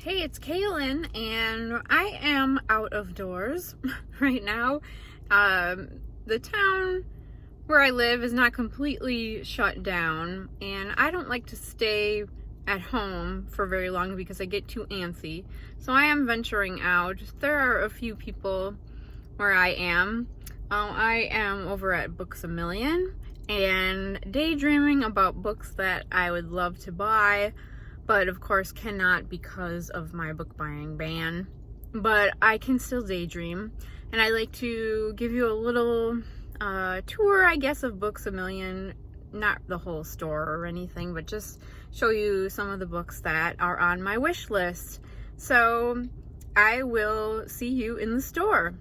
Hey, it's Kaylin, and I am out of doors right now. The town where I live is not completely shut down, and I don't like to stay at home for very long because I get too antsy. So I am venturing out. There are a few people where I am. I am over at Books A Million and daydreaming about books that I would love to buy, but of course cannot because of my book buying ban. But I can still daydream, and I like to give you a little tour, I guess, of Books A Million. Not the whole store or anything, but just show you some of the books that are on my wish list. So I will see you in the store.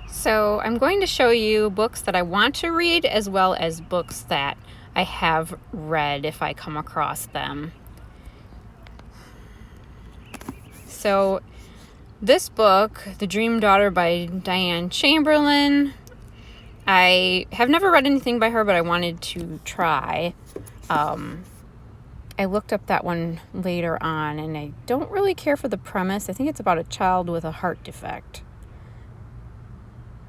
So I'm going to show you books that I want to read, as well as books that I have read if I come across them. So this book, The Dream Daughter by Diane Chamberlain, I have never read anything by her, but I wanted to try. I looked up that one later on, and I don't really care for the premise. I think it's about a child with a heart defect.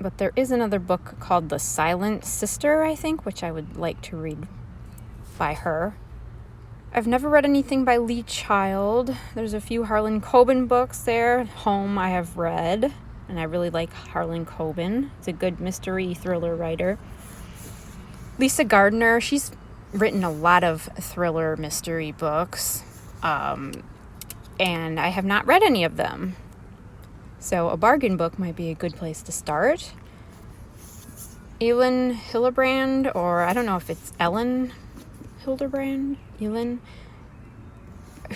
But there is another book called The Silent Sister, I think, which I would like to read by her. I've never read anything by Lee Child. There's a few Harlan Coben books there. Home I have read, and I really like Harlan Coben. It's a good mystery thriller writer. Lisa Gardner, she's written a lot of thriller mystery books, and I have not read any of them. So a bargain book might be a good place to start. Elin Hilderbrand, or I don't know if it's Ellen Hilderbrand, Elin.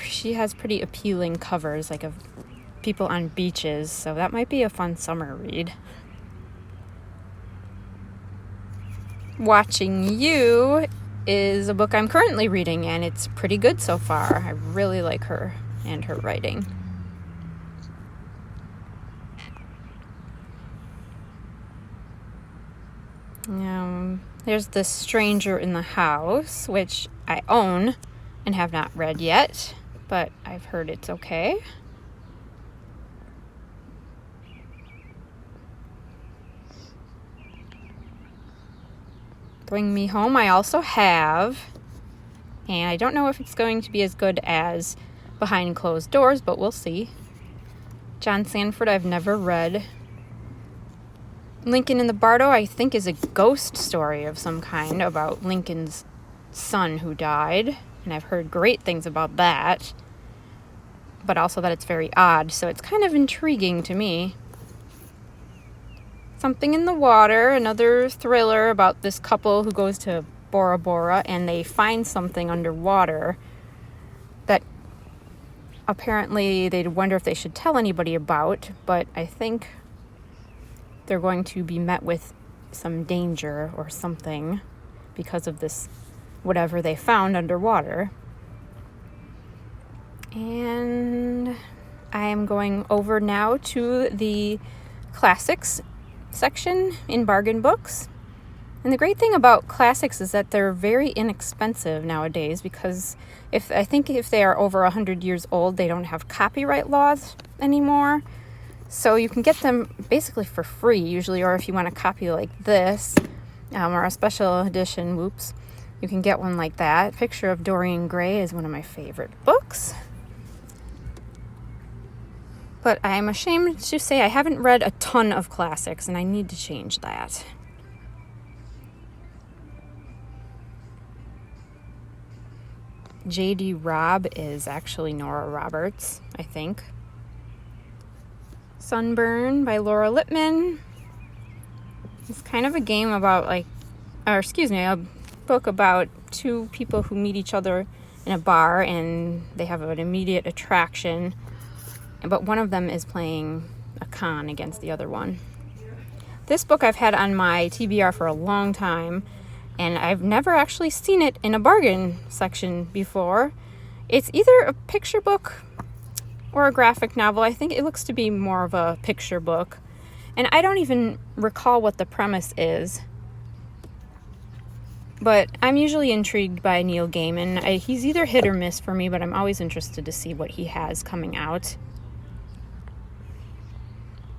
She has pretty appealing covers, like of people on beaches, so that might be a fun summer read. Watching You is a book I'm currently reading, and it's pretty good so far. I really like her and her writing. There's The Stranger in the House, which I own and have not read yet, but I've heard it's okay. Bring Me Home I also have, and I don't know if it's going to be as good as Behind Closed Doors, but we'll see. John Sanford I've never read. Lincoln in the Bardo, I think, is a ghost story of some kind about Lincoln's son who died, and I've heard great things about that, but also that it's very odd, so it's kind of intriguing to me. Something in the Water, another thriller about this couple who goes to Bora Bora, and they find something underwater that apparently they'd wonder if they should tell anybody about, but I think they're going to be met with some danger or something because of this, whatever they found underwater. And I am going over now to the classics section in bargain books. And the great thing about classics is that they're very inexpensive nowadays, because if they are over 100 years old, they don't have copyright laws anymore. So you can get them basically for free usually, or if you want a copy like this, or a special edition, you can get one like that. Picture of Dorian Gray is one of my favorite books. But I am ashamed to say I haven't read a ton of classics, and I need to change that. J.D. Robb is actually Nora Roberts, I think. Sunburn by Laura Lippman. It's kind of a game about a book about two people who meet each other in a bar, and they have an immediate attraction, but one of them is playing a con against the other one. This book I've had on my TBR for a long time, and I've never actually seen it in a bargain section before. It's either a picture book or a graphic novel. I think it looks to be more of a picture book, and I don't even recall what the premise is, But I'm usually intrigued by Neil Gaiman. He's either hit or miss for me, but I'm always interested to see what he has coming out.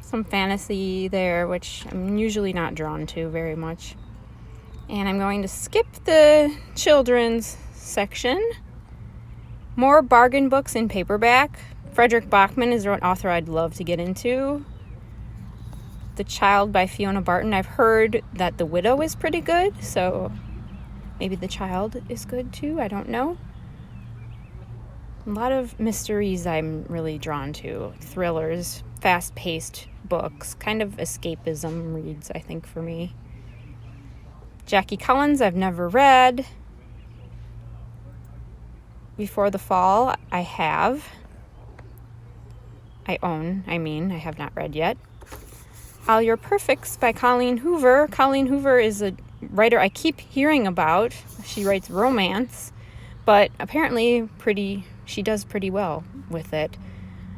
Some fantasy there, which I'm usually not drawn to very much. And I'm going to skip the children's section. More bargain books in paperback. Frederick Bachman is an author I'd love to get into. The Child by Fiona Barton. I've heard that The Widow is pretty good, so maybe The Child is good too. I don't know. A lot of mysteries I'm really drawn to. Thrillers, fast-paced books, kind of escapism reads, I think, for me. Jackie Collins, I've never read. Before the Fall, I have. I have not read yet. All Your Perfects by Colleen Hoover. Colleen Hoover is a writer I keep hearing about. She writes romance, but apparently she does pretty well with it.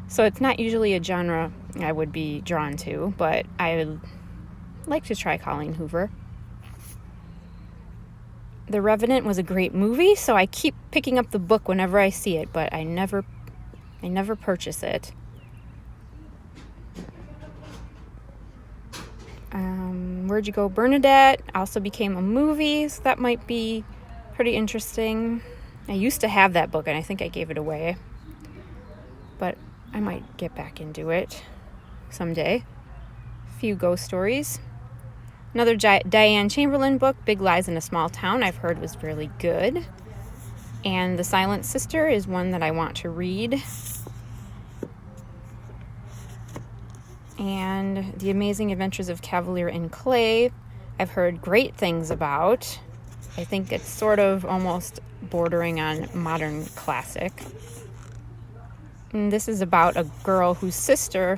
So it's not usually a genre I would be drawn to, but I would like to try Colleen Hoover. The Revenant was a great movie, so I keep picking up the book whenever I see it, but I never purchase it. Where'd You Go, Bernadette also became a movie, so that might be pretty interesting. I used to have that book, and I think I gave it away, but I might get back into it someday. A few ghost stories. Another Diane Chamberlain book, Big Lies in a Small Town, I've heard was really good. And The Silent Sister is one that I want to read. And The Amazing Adventures of Cavalier in Clay, I've heard great things about. I think it's sort of almost bordering on modern classic. And this is about a girl whose sister,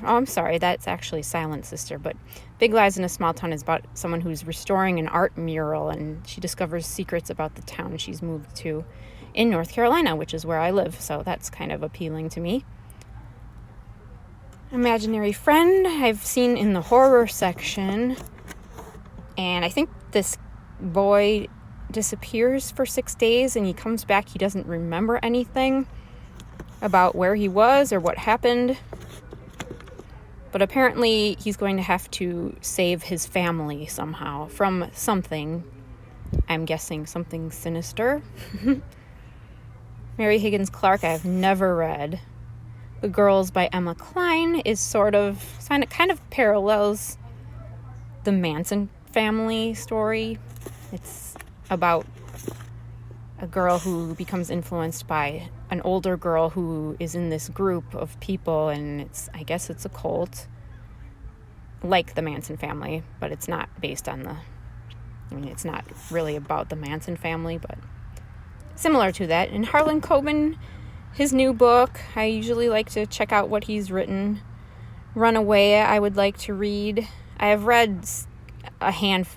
that's actually Silent Sister, but Big Lies in a Small Town is about someone who's restoring an art mural, and she discovers secrets about the town she's moved to in North Carolina, which is where I live, so that's kind of appealing to me. Imaginary Friend, I've seen in the horror section, and I think this boy disappears for 6 days, and he comes back, he doesn't remember anything about where he was or what happened, but apparently he's going to have to save his family somehow from something. I'm guessing something sinister. Mary Higgins Clark, I've never read. The Girls by Emma Cline is kind of parallels the Manson family story. It's about a girl who becomes influenced by an older girl who is in this group of people, and I guess it's a cult, like the Manson family, but it's not based on it's not really about the Manson family, but similar to that. And Harlan Coben, his new book, I usually like to check out what he's written. Runaway, I would like to read. I have read maybe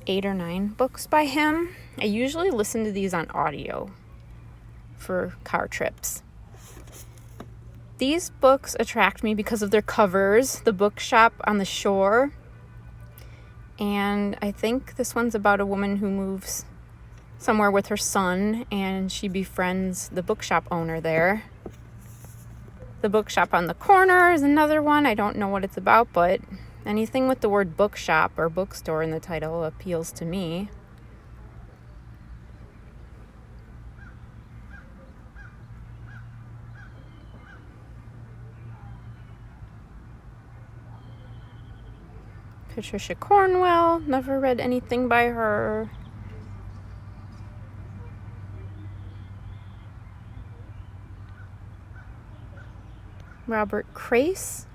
8 or 9 books by him. I usually listen to these on audio for car trips. These books attract me because of their covers. The Bookshop on the Shore. And I think this one's about a woman who moves somewhere with her son, and she befriends the bookshop owner there. The Bookshop on the Corner is another one. I don't know what it's about, but anything with the word bookshop or bookstore in the title appeals to me. Patricia Cornwell, never read anything by her. Robert Crais.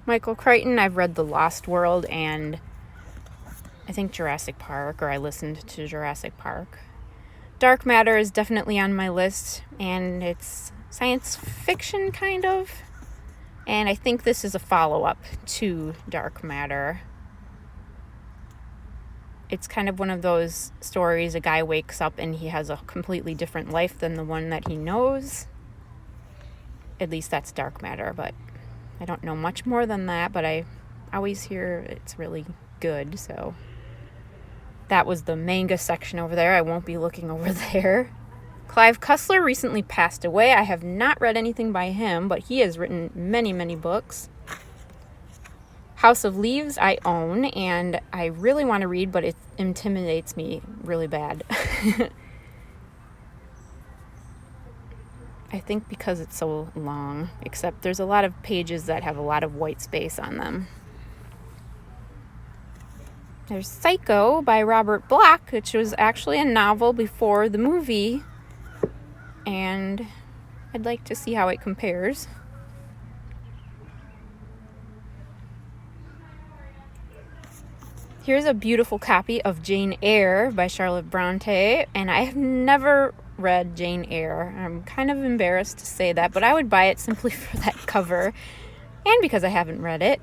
Michael Crichton, I've read The Lost World and I think Jurassic Park, or I listened to Jurassic Park. Dark Matter is definitely on my list, and it's science fiction kind of. And I think this is a follow-up to Dark Matter. It's kind of one of those stories, a guy wakes up and he has a completely different life than the one that he knows. At least that's Dark Matter, but I don't know much more than that, but I always hear it's really good, so that was the manga section over there. I won't be looking over there. Clive Cussler recently passed away. I have not read anything by him, but he has written many, many books. House of Leaves I own, and I really want to read, but it intimidates me really bad. I think because it's so long, except there's a lot of pages that have a lot of white space on them. There's Psycho by Robert Bloch, which was actually a novel before the movie, and I'd like to see how it compares. Here's a beautiful copy of Jane Eyre by Charlotte Bronte, and I have never read Jane Eyre. I'm kind of embarrassed to say that, but I would buy it simply for that cover and because I haven't read it.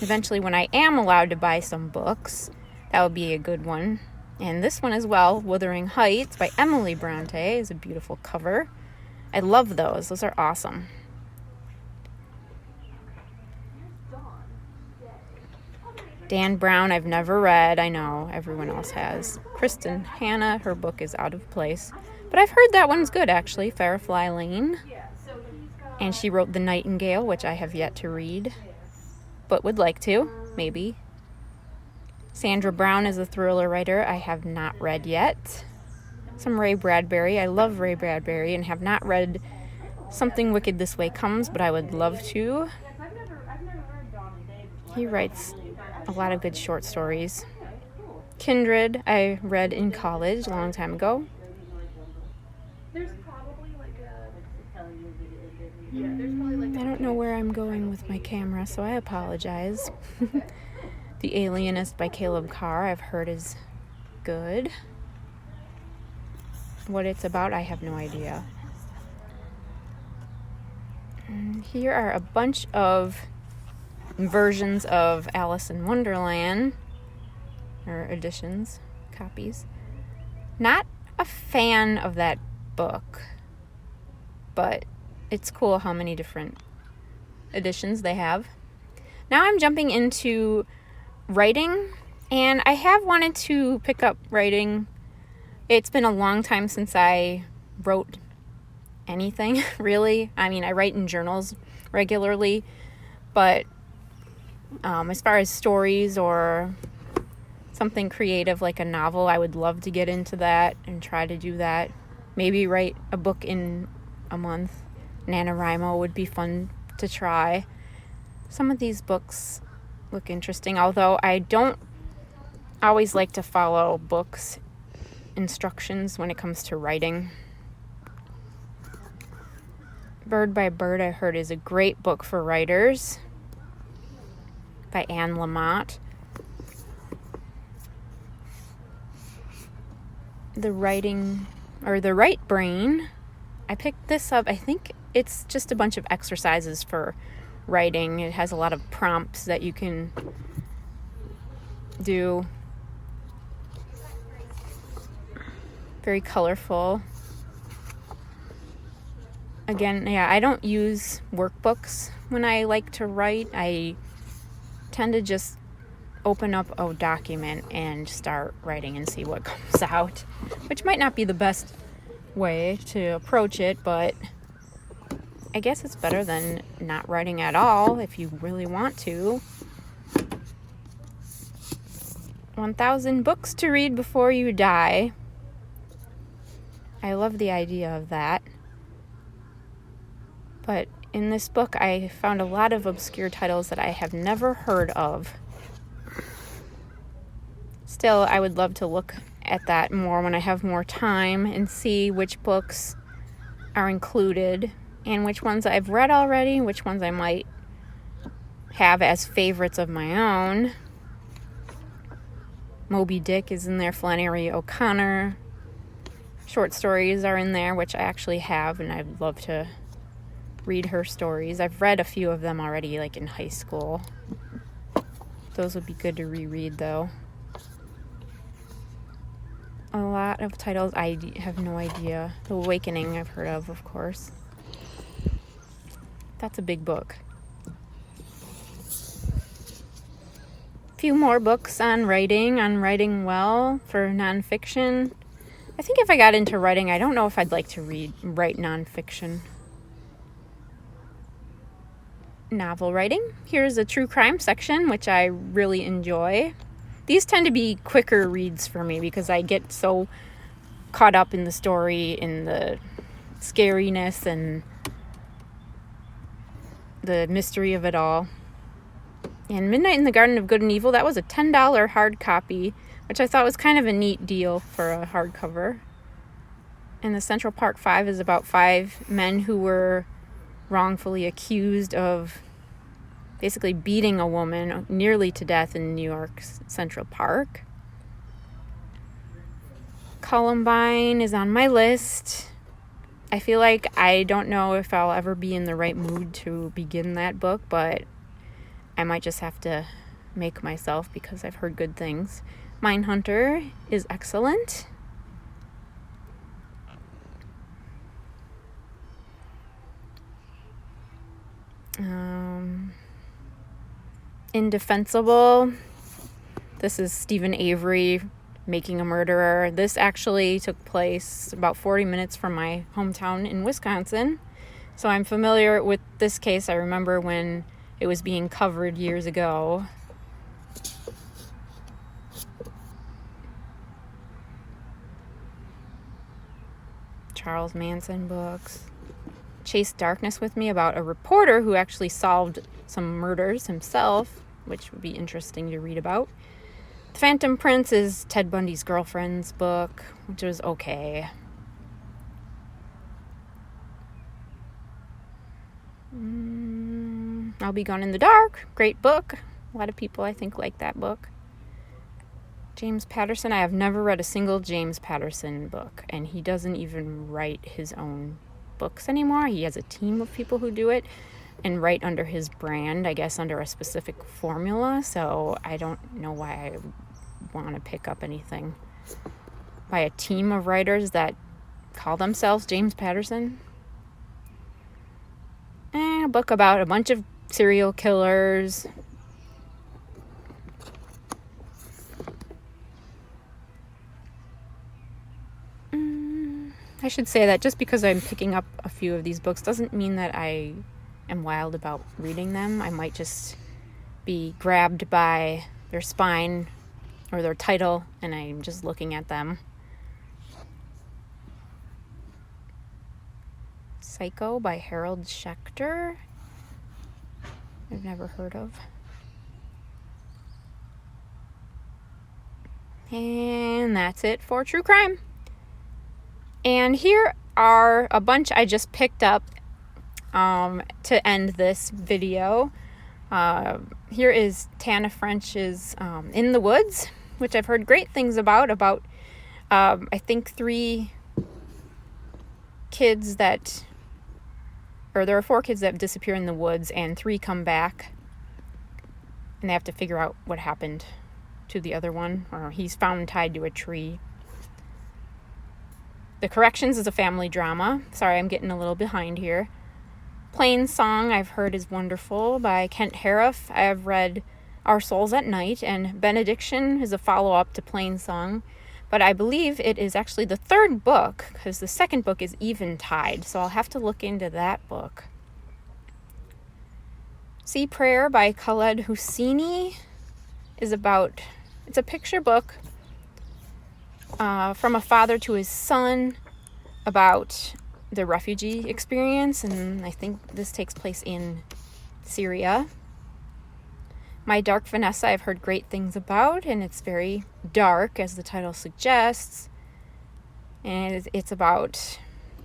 Eventually, when I am allowed to buy some books, that would be a good one. And this one as well, Wuthering Heights by Emily Bronte, is a beautiful cover. I love those. Those are awesome. Dan Brown, I've never read. I know everyone else has. Kristen Hanna, her book is Out of Place. But I've heard that one's good, actually, Firefly Lane. And she wrote The Nightingale, which I have yet to read, but would like to, maybe. Sandra Brown is a thriller writer I have not read yet. Some Ray Bradbury. I love Ray Bradbury and have not read Something Wicked This Way Comes, but I would love to. He writes a lot of good short stories. Kindred, I read in college a long time ago. I don't know where I'm going with my camera, so I apologize. The Alienist by Caleb Carr, I've heard is good. What it's about, I have no idea. And here are a bunch of versions of Alice in Wonderland, or editions, copies. Not a fan of that book, but it's cool how many different editions they have. Now I'm jumping into writing, and I have wanted to pick up writing. It's been a long time since I wrote anything, really. I mean, I write in journals regularly, but as far as stories or something creative like a novel, I would love to get into that and try to do that. Maybe write a book in a month. NaNoWriMo would be fun to try. Some of these books look interesting, although I don't always like to follow books instructions when it comes to writing. Bird by Bird, I heard, is a great book for writers by Anne Lamott. The Right Brain, I picked this up. I think it's just a bunch of exercises for writing. It has a lot of prompts that you can do. Very colorful. Again, yeah, I don't use workbooks when I like to write. I tend to just open up a document and start writing and see what comes out, which might not be the best way to approach it, but I guess it's better than not writing at all if you really want to. 1,000 books to read before you die. I love the idea of that. But in this book, I found a lot of obscure titles that I have never heard of. Still, I would love to look at that more when I have more time and see which books are included and which ones I've read already, which ones I might have as favorites of my own. Moby Dick is in there, Flannery O'Connor. Short stories are in there, which I actually have, and I'd love to read her stories. I've read a few of them already, like in high school. Those would be good to reread, though. A lot of titles I have no idea. The Awakening I've heard of course. That's a big book. few more books on writing well for nonfiction. I think if I got into writing, I don't know if I'd like to write nonfiction. Novel writing. Here's a true crime section, which I really enjoy. These tend to be quicker reads for me because I get so caught up in the story, in the scariness and the mystery of it all. And Midnight in the Garden of Good and Evil, that was a $10 hard copy, which I thought was kind of a neat deal for a hardcover. And the Central Park 5 is about 5 men who were wrongfully accused of basically beating a woman nearly to death in New York's Central Park. Columbine is on my list. I feel like I don't know if I'll ever be in the right mood to begin that book, but I might just have to make myself because I've heard good things. Mindhunter is excellent. Indefensible. This is Stephen Avery making a murderer. This actually took place about 40 minutes from my hometown in Wisconsin. So I'm familiar with this case. I remember when it was being covered years ago. Charles Manson books. Chase Darkness with me, about a reporter who actually solved some murders himself, which would be interesting to read about. The Phantom Prince is Ted Bundy's girlfriend's book, which was okay. I'll Be Gone in the Dark, great book. A lot of people, I think, like that book. James Patterson, I have never read a single James Patterson book, and he doesn't even write his own books anymore. He has a team of people who do it and write under his brand, I guess under a specific formula, so I don't know why I want to pick up anything by a team of writers that call themselves James Patterson. A book about a bunch of serial killers. I should say that just because I'm picking up a few of these books doesn't mean that I am wild about reading them. I might just be grabbed by their spine or their title and I'm just looking at them. Psycho by Harold Schechter. I've never heard of. And that's it for true crime. And here are a bunch I just picked up to end this video. Here is Tana French's In the Woods, which I've heard great things about I think 3 kids that, or there are 4 kids that disappear in the woods and 3 come back and they have to figure out what happened to the other one, or he's found tied to a tree. The Corrections is a family drama. Sorry, I'm getting a little behind here. Plain Song, I've heard, is wonderful, by Kent Harif. I have read Our Souls at Night, and Benediction is a follow-up to Plain Song. But I believe it is actually the 3rd book, because the 2nd book is Eventide, so I'll have to look into that book. Sea Prayer by Khaled Hosseini is it's a picture book from a father to his son about the refugee experience, and I think this takes place in Syria. My Dark Vanessa, I've heard great things about, and it's very dark, as the title suggests, and it's about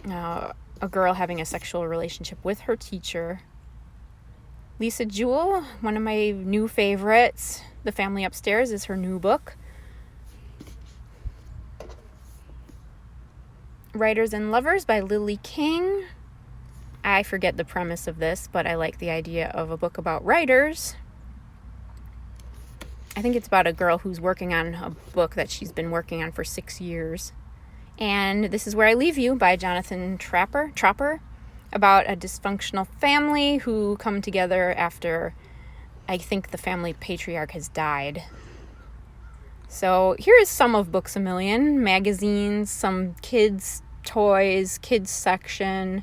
a girl having a sexual relationship with her teacher. Lisa Jewell, one of my new favorites, The Family Upstairs, is her new book. Writers and Lovers by Lily King. I forget the premise of this, but I like the idea of a book about writers. I think it's about a girl who's working on a book that she's been working on for 6 years. And This Is Where I Leave You by Jonathan Tropper, about a dysfunctional family who come together after I think the family patriarch has died. So here is some of Books A Million: magazines, some kids' toys, kids section.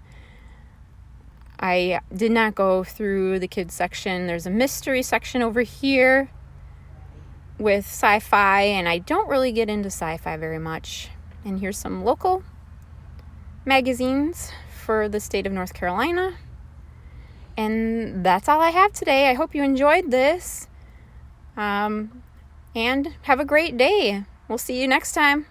I did not go through the kids section. There's a mystery section over here with sci-fi, and I don't really get into sci-fi very much. And here's some local magazines for the state of North Carolina. And that's all I have today. I hope you enjoyed this. And have a great day. We'll see you next time.